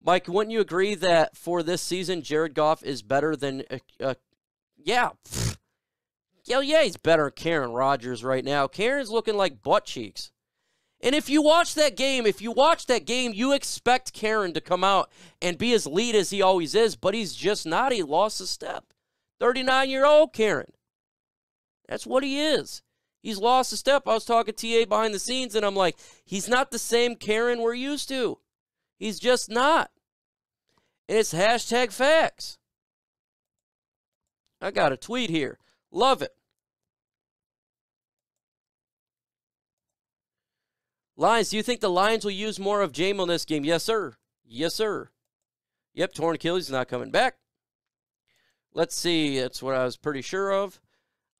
Mike, wouldn't you agree that for this season, Jared Goff is better than, yeah. Hell yeah, he's better than Karen Rodgers right now. Karen's looking like butt cheeks. And if you watch that game, you expect Karen to come out and be as lead as he always is, but he's just not. He lost a step. 39-year-old Karen. That's what he is. He's lost a step. I was talking to TA behind the scenes, and I'm like, he's not the same Karen we're used to. He's just not. And it's hashtag facts. I got a tweet here. Love it. Lions, do you think the Lions will use more of Jamo in this game? Yes, sir. Yes, sir. Yep, torn Achilles, not coming back. Let's see. That's what I was pretty sure of.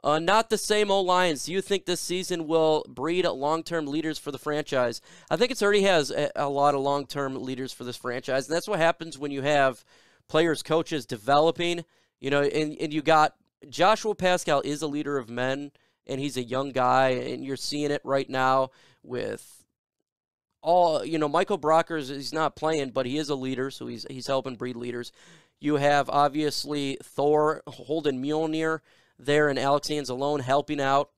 Not the same old Lions. Do you think this season will breed long-term leaders for the franchise? I think it's already has a lot of long-term leaders for this franchise, and that's what happens when you have players, coaches developing. You know, and you got Joshua Pascal is a leader of men, and he's a young guy, and you're seeing it right now with all, you know, Michael Brockers, he's not playing, but he is a leader, so he's helping breed leaders. You have, obviously, Thor, Holden Mjolnir there, and Alex Anzalone helping out.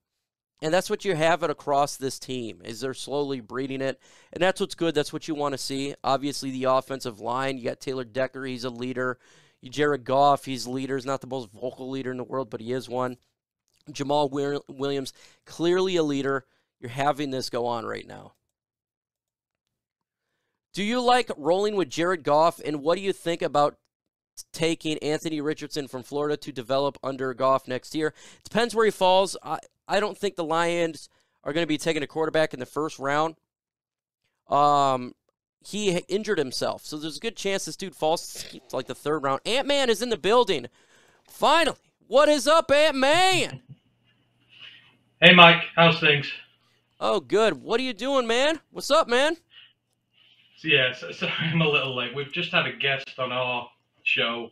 And that's what you have it across this team, is they're slowly breeding it. And that's what's good. That's what you want to see. Obviously, the offensive line, you got Taylor Decker, he's a leader. Jared Goff, he's a leader. He's not the most vocal leader in the world, but he is one. Jamal Williams, clearly a leader. You're having this go on right now. Do you like rolling with Jared Goff, and what do you think about taking Anthony Richardson from Florida to develop under Goff next year? It depends where he falls. I don't think the Lions are going to be taking a quarterback in the first round. He injured himself, so there's a good chance this dude falls to like the third round. Ant-Man is in the building. Finally. What is up, Ant-Man? Hey, Mike. How's things? Oh, good. What are you doing, man? What's up, man? So I'm a little late. We've just had a guest on our show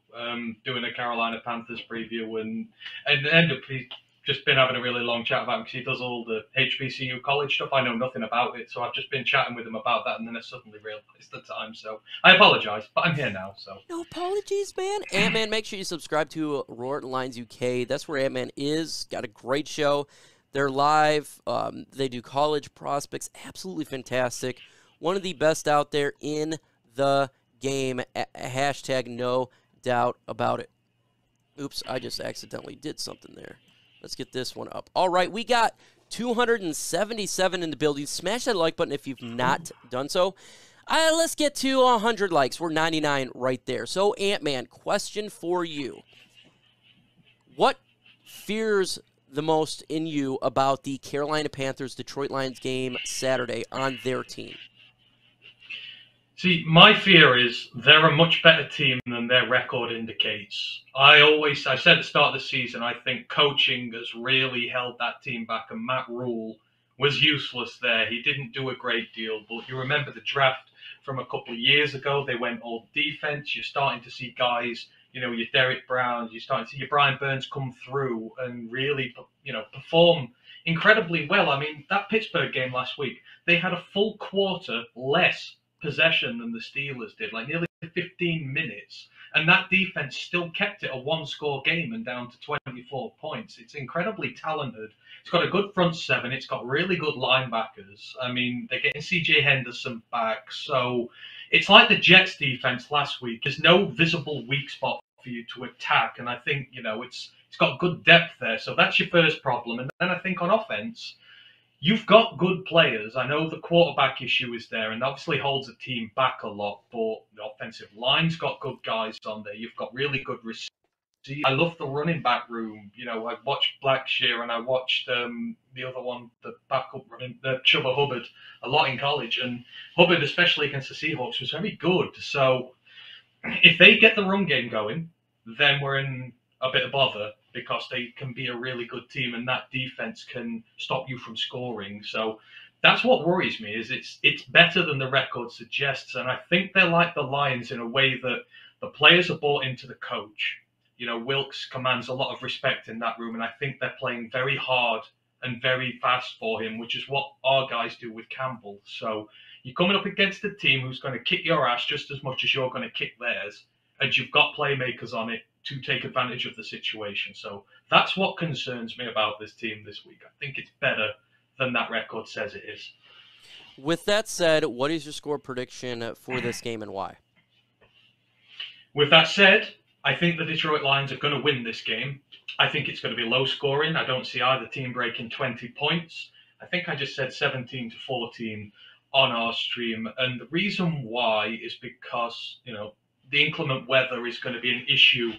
doing a Carolina Panthers preview, and end up he's just been having a really long chat about him because he does all the HBCU college stuff. I know nothing about it, so I've just been chatting with him about that, and then I suddenly realized the time. So I apologize, but I'm here now. So no apologies, man. Ant-Man, make sure you subscribe to Roar Lines UK. That's where Ant-Man is. Got a great show. They're live. They do college prospects. Absolutely fantastic. One of the best out there in the game. Hashtag no doubt about it. Oops, I just accidentally did something there. Let's get this one up. All right, we got 277 in the building. Smash that like button if you've not done so. Let's get to 100 likes. We're 99 right there. So, Ant-Man, question for you. What fears the most in you about the Carolina Panthers Detroit Lions game Saturday on their team? See, my fear is they're a much better team than their record indicates. I said at the start of the season, I think coaching has really held that team back, and Matt Rule was useless there. He didn't do a great deal, but you remember the draft from a couple of years ago, they went all defense. You're starting to see guys, you know, your Derek Browns, you're starting to see your Brian Burns come through and really, you know, perform incredibly well. I mean, that Pittsburgh game last week, they had a full quarter less possession than the Steelers did, like nearly 15 minutes, and that defense still kept it a one-score game and down to 24 points. It's incredibly talented. It's got a good front seven. It's got really good linebackers. I mean, they're getting CJ Henderson back, so it's like the Jets defense last week. There's no visible weak spot for you to attack, and I think, you know, it's got good depth there, so that's your first problem. And then I think on offense, you've got good players. I know the quarterback issue is there and obviously holds the team back a lot, but the offensive line's got good guys on there. You've got really good receivers. I love the running back room. You know, I watched Blackshear and I watched the other one, the backup running, Chuba Hubbard, a lot in college. And Hubbard, especially against the Seahawks, was very good. So if they get the run game going, then we're in a bit of bother, because they can be a really good team and that defense can stop you from scoring. So that's what worries me, is it's better than the record suggests. And I think they're like the Lions in a way that the players are bought into the coach. You know, Wilkes commands a lot of respect in that room, and I think they're playing very hard and very fast for him, which is what our guys do with Campbell. So You're coming up against a team who's going to kick your ass just as much as you're going to kick theirs, and you've got playmakers on it to take advantage of the situation. So that's what concerns me about this team this week. I think it's better than that record says it is. With that said, what is your score prediction for this game and why? With that said, I think the Detroit Lions are going to win this game. I think it's going to be low scoring. I don't see either team breaking 20 points. I think I just said 17-14 on our stream. And the reason why is because, the inclement weather is going to be an issue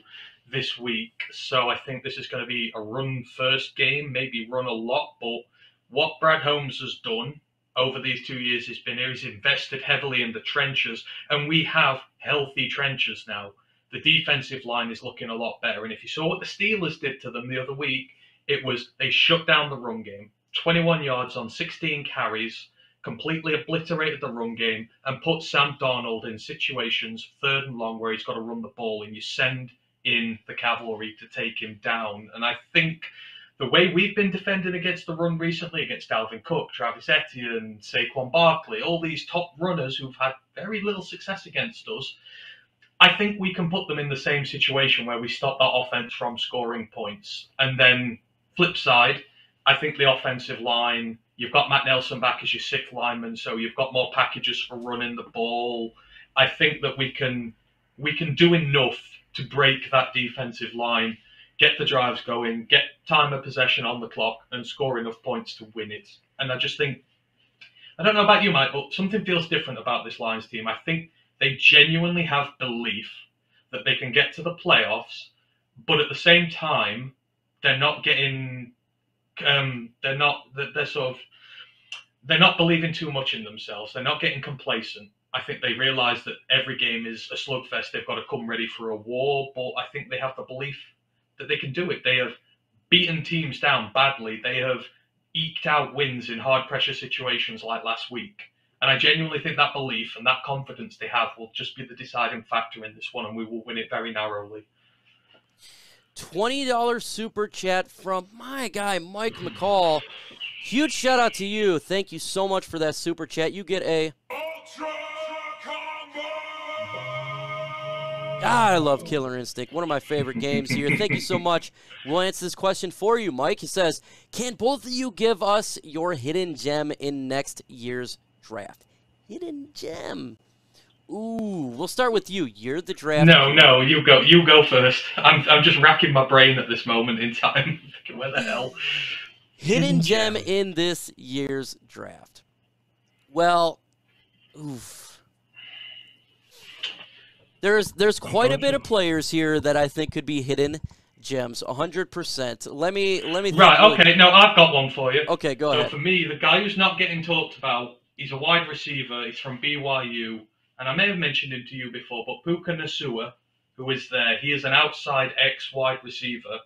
this week. So I think this is going to be a run-first game, maybe run a lot. But what Brad Holmes has done over these 2 years he's invested heavily in the trenches, and we have healthy trenches now. The defensive line is looking a lot better. And if you saw what the Steelers did to them the other week, it was they shut down the run game. 21 yards on 16 carries, completely obliterated the run game, and put Sam Darnold in situations, 3rd and long, where he's got to run the ball, and you send in the cavalry to take him down. And I think the way we've been defending against the run recently, against Dalvin Cook, Travis Etienne, Saquon Barkley, all these top runners who've had very little success against us, I think we can put them in the same situation where we stop that offense from scoring points. And then, flip side, I think the offensive line, you've got Matt Nelson back as your 6th lineman, so you've got more packages for running the ball. I think that we can do enough to break that defensive line, get the drives going, get time of possession on the clock, and score enough points to win it. And I just think, I don't know about you, Mike, but something feels different about this Lions team. I think they genuinely have belief that they can get to the playoffs, but at the same time, they're not getting, they're not believing too much in themselves. They're not getting complacent. I think they realize that every game is a slugfest. They've got to come ready for a war, but I think they have the belief that they can do it. They have beaten teams down badly. They have eked out wins in hard pressure situations like last week. And I genuinely think that belief and that confidence they have will just be the deciding factor in this one, and we will win it very narrowly. $20 super chat from my guy, Mike McCall. Huge shout out to you. Thank you so much for that super chat. You get a... I love Killer Instinct, one of my favorite games here. Thank you so much. We'll answer this question for you, Mike. He says, can both of you give us your hidden gem in next year's draft? Hidden gem. Ooh, we'll start with you. You're the draft. No, you go. You go first. I'm just racking my brain at this moment in time. Where the hell? Hidden gem in this year's draft. Well, oof. There's quite a bit of players here that I think could be hidden gems, 100%. Let me think. Right, okay, no, I've got one for you. Okay, go ahead. So for me, the guy who's not getting talked about, he's a wide receiver, he's from BYU, and I may have mentioned him to you before, but Puka Nacua, who is there, he is an outside ex-wide receiver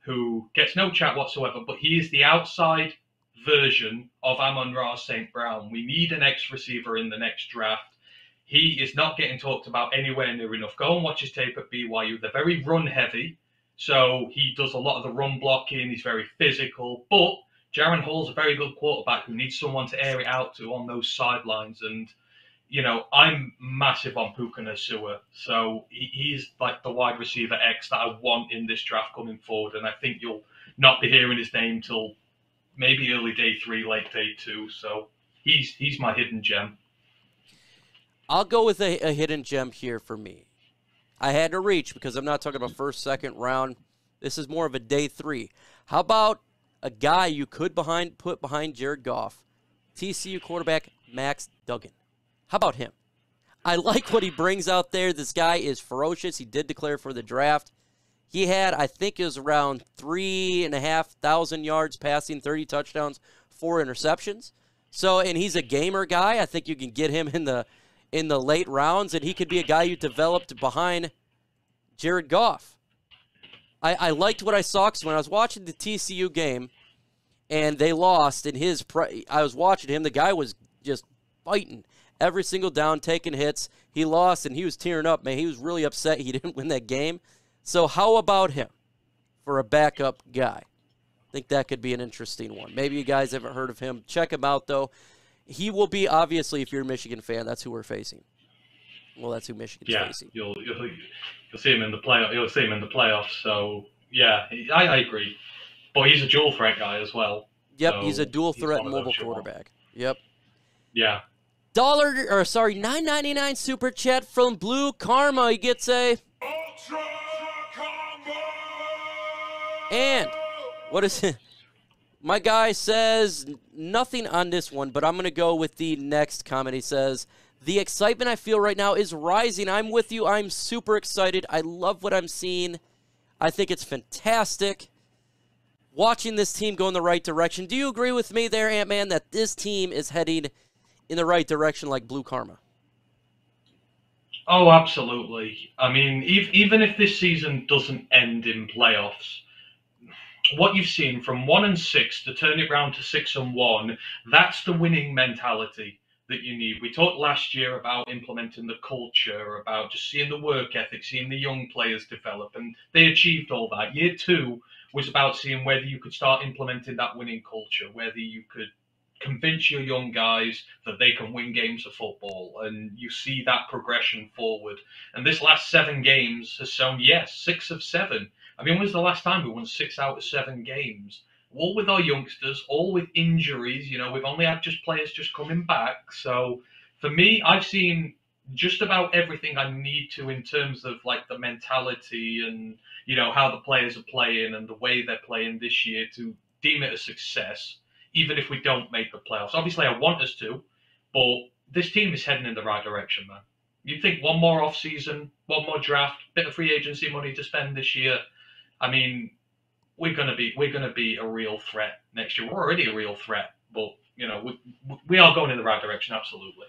who gets no chat whatsoever, but he is the outside version of Amon-Ra St. Brown. We need an ex-receiver in the next draft. He is not getting talked about anywhere near enough. Go and watch his tape at BYU. They're very run-heavy, so he does a lot of the run blocking. He's very physical. But Jaron Hall's a very good quarterback who needs someone to air it out to on those sidelines. And, I'm massive on Puka Nacua. So he's like the wide receiver X that I want in this draft coming forward. And I think you'll not be hearing his name till maybe early day 3, late day 2. So he's my hidden gem. I'll go with a hidden gem here for me. I had to reach because I'm not talking about first, second round. This is more of a day 3. How about a guy you could put behind Jared Goff? TCU quarterback Max Duggan. How about him? I like what he brings out there. This guy is ferocious. He did declare for the draft. He had, I think it was around 3,500 yards passing, 30 touchdowns, 4 interceptions. So, and he's a gamer guy. I think you can get him in the late rounds, and he could be a guy you developed behind Jared Goff. I liked what I saw because when I was watching the TCU game and they lost, I was watching him. The guy was just fighting every single down, taking hits. He lost, and he was tearing up, man. He was really upset he didn't win that game. So how about him for a backup guy? I think that could be an interesting one. Maybe you guys haven't heard of him. Check him out, though. He will be, obviously, if you're a Michigan fan, that's who we're facing. Well, that's who Michigan's facing. You'll see him in the playoff. You'll see him in the playoffs. So yeah, I agree. But he's a dual threat guy as well. Yep, so he's a dual threat one of mobile those you want. quarterback. Yep. Yeah. $9.99 super chat from Blue Karma. He gets a Ultra Combo! and what is it? My guy says nothing on this one, but I'm going to go with the next comment. He says, the excitement I feel right now is rising. I'm with you. I'm super excited. I love what I'm seeing. I think it's fantastic. Watching this team go in the right direction. Do you agree with me there, Ant-Man, that this team is heading in the right direction like Blue Karma? Oh, absolutely. I mean, even if this season doesn't end in playoffs, what you've seen from 1-6 to turn it round to 6-1, that's the winning mentality that you need. We talked last year about implementing the culture, about just seeing the work ethic, seeing the young players develop, and they achieved all that. Year 2 was about seeing whether you could start implementing that winning culture, whether you could convince your young guys that they can win games of football, and you see that progression forward. And this last 7 games has shown, yes, 6 of 7. I mean, when was the last time we won 6 out of 7 games? All with our youngsters, all with injuries. You know, we've only had just players just coming back. So for me, I've seen just about everything I need to in terms of like the mentality and, you know, how the players are playing and the way they're playing this year to deem it a success, even if we don't make the playoffs. Obviously, I want us to, but this team is heading in the right direction, man. You think one more off-season, one more draft, bit of free agency money to spend this year. I mean, we're gonna be a real threat next year. We're already a real threat, but you know we are going in the right direction, absolutely.